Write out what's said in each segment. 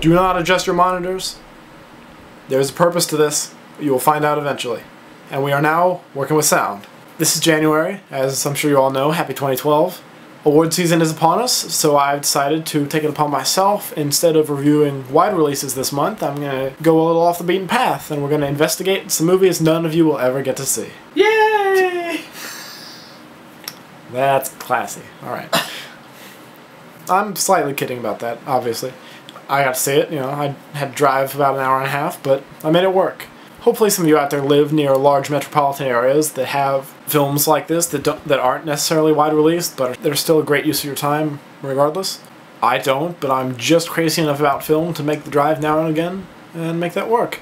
Do not adjust your monitors. There's a purpose to this. You will find out eventually. And we are now working with sound. This is January, as I'm sure you all know. Happy 2012. Award season is upon us, so I've decided to take it upon myself. Instead of reviewing wide releases this month, I'm going to go a little off the beaten path, and we're going to investigate some movies none of you will ever get to see. Yay! That's classy. Alright. I'm slightly kidding about that, obviously. I got to see it, you know, I had to drive about an hour and a half, but I made it work. Hopefully some of you out there live near large metropolitan areas that have films like this that aren't necessarily wide released, but they're still a great use of your time regardless. I don't, but I'm just crazy enough about film to make the drive now and again and make that work.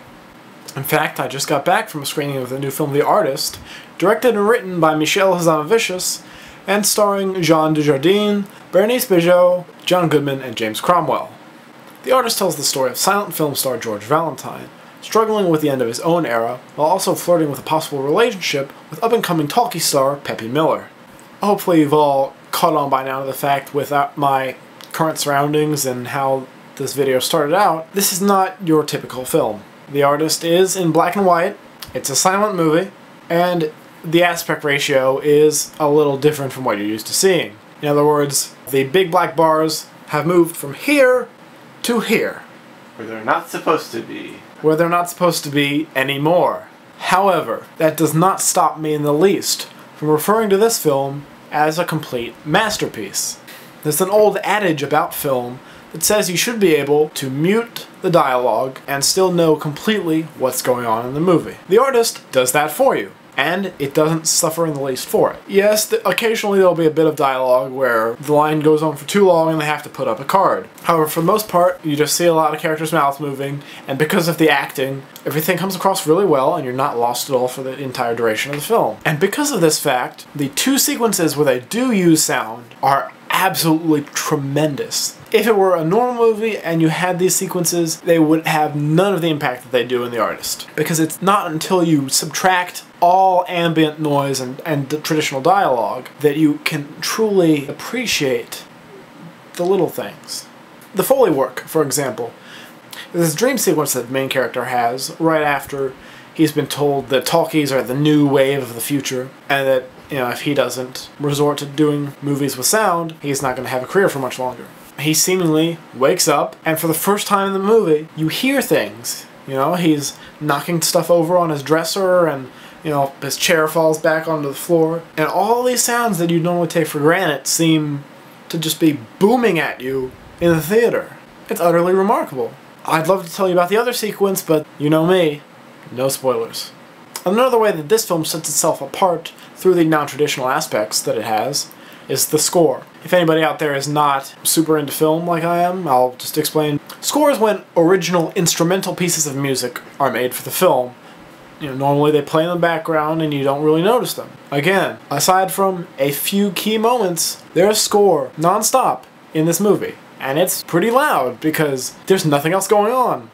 In fact, I just got back from a screening of the new film The Artist, directed and written by Michel Hazanavicius, and starring Jean Dujardin, Berenice, Bejo, John Goodman, and James Cromwell. The Artist tells the story of silent film star George Valentine, struggling with the end of his own era, while also flirting with a possible relationship with up-and-coming talkie star Pepe Miller. Hopefully you've all caught on by now to the fact, with my current surroundings and how this video started out, this is not your typical film. The Artist is in black and white, it's a silent movie, and the aspect ratio is a little different from what you're used to seeing. In other words, the big black bars have moved from here to here. Where they're not supposed to be. Where they're not supposed to be anymore. However, that does not stop me in the least from referring to this film as a complete masterpiece. There's an old adage about film that says you should be able to mute the dialogue and still know completely what's going on in the movie. The Artist does that for you, and it doesn't suffer in the least for it. Yes, occasionally there'll be a bit of dialogue where the line goes on for too long and they have to put up a card. However, for the most part, you just see a lot of characters' mouths moving, and because of the acting, everything comes across really well and you're not lost at all for the entire duration of the film. And because of this fact, the two sequences where they do use sound are absolutely tremendous. If it were a normal movie and you had these sequences, they would have none of the impact that they do in The Artist. Because it's not until you subtract all ambient noise and the traditional dialogue that you can truly appreciate the little things. The Foley work, for example. There's this dream sequence that the main character has right after he's been told that talkies are the new wave of the future, and that, you know, if he doesn't resort to doing movies with sound, he's not going to have a career for much longer. He seemingly wakes up, and for the first time in the movie, you hear things. You know, he's knocking stuff over on his dresser, and, you know, his chair falls back onto the floor. And all these sounds that you normally take for granted seem to just be booming at you in the theater. It's utterly remarkable. I'd love to tell you about the other sequence, but you know me, no spoilers. Another way that this film sets itself apart through the non-traditional aspects that it has is the score. If anybody out there is not super into film like I am, I'll just explain. Score is when original instrumental pieces of music are made for the film. You know, normally they play in the background and you don't really notice them. Again, aside from a few key moments, there's score non-stop in this movie. And it's pretty loud because there's nothing else going on.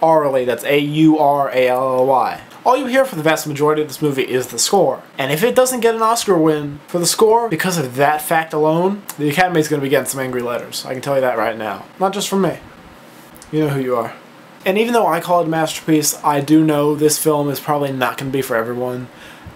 Aurally, that's A-U-R-A-L-L-Y. All you hear for the vast majority of this movie is the score. And if it doesn't get an Oscar win for the score, because of that fact alone, the Academy's going to be getting some angry letters. I can tell you that right now. Not just from me. You know who you are. And even though I call it a masterpiece, I do know this film is probably not going to be for everyone.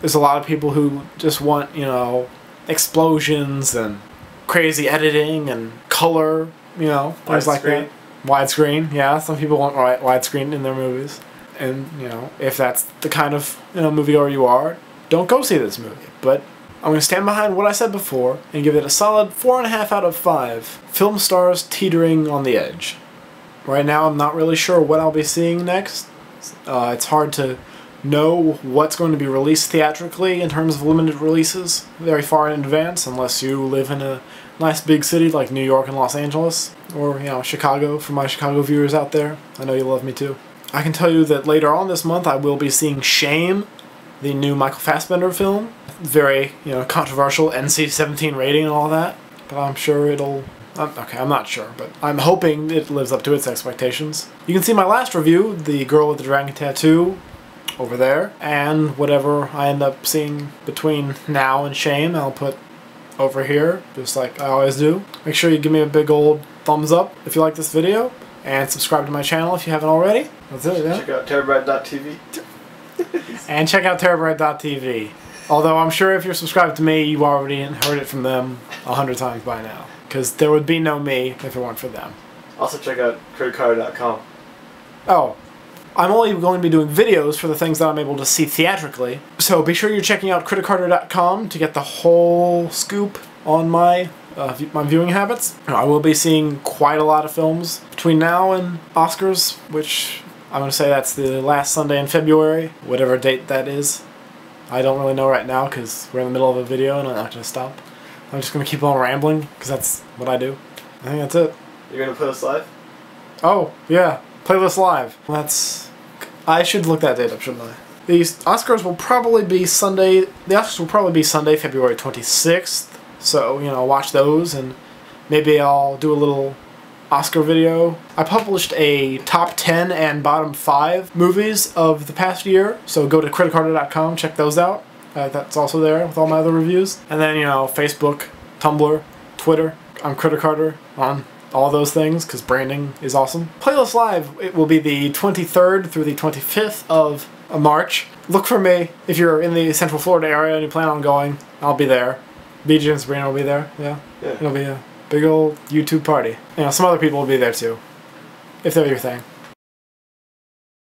There's a lot of people who just want, you know, explosions and crazy editing and color, you know, things like that. Widescreen, yeah. Some people want widescreen in their movies. And, you know, if that's the kind of, you know, moviegoer you are, don't go see this movie. But I'm going to stand behind what I said before and give it a solid 4.5 out of 5. Film stars teetering on the edge. Right now, I'm not really sure what I'll be seeing next. It's hard to know what's going to be released theatrically in terms of limited releases very far in advance, unless you live in a nice big city like New York and Los Angeles, or, you know, Chicago, for my Chicago viewers out there. I know you love me too. I can tell you that later on this month I will be seeing Shame, the new Michael Fassbender film. Very, you know, controversial NC-17 rating and all that, but I'm sure it'll... okay, I'm not sure, but I'm hoping it lives up to its expectations. You can see my last review, The Girl with the Dragon Tattoo, over there, and whatever I end up seeing between now and Shame, I'll put over here, just like I always do. Make sure you give me a big old thumbs up if you like this video, And subscribe to my channel if you haven't already. That's it, yeah? Check out terabyte.tv. And check out terabyte.tv. Although I'm sure if you're subscribed to me, you already heard it from them 100 times by now. Because there would be no me if it weren't for them. Also check out CritiCarter.com. Oh, I'm only going to be doing videos for the things that I'm able to see theatrically. So be sure you're checking out CritiCarter.com to get the whole scoop on my viewing habits. I will be seeing quite a lot of films between now and Oscars, which I'm going to say that's the last Sunday in February, whatever date that is. I don't really know right now because we're in the middle of a video and I'm not going to stop. I'm just going to keep on rambling because that's what I do. I think that's it. You're going to put us live? Oh, yeah. Playlist Live. I should look that date up, shouldn't I? The Oscars will probably be Sunday, February 26th. So, you know, watch those and maybe I'll do a little Oscar video. I published a top 10 and bottom 5 movies of the past year. So go to CritiCarter.com, check those out. That's also there with all my other reviews. And then, you know, Facebook, Tumblr, Twitter. I'm CritiCarter on all those things because branding is awesome. Playlist Live, it will be the 23rd through the 25th of March. Look for me if you're in the Central Florida area and you plan on going. I'll be there. BJ and Sabrina will be there. Yeah. It'll be a big old YouTube party. You know, some other people will be there too, if they're your thing.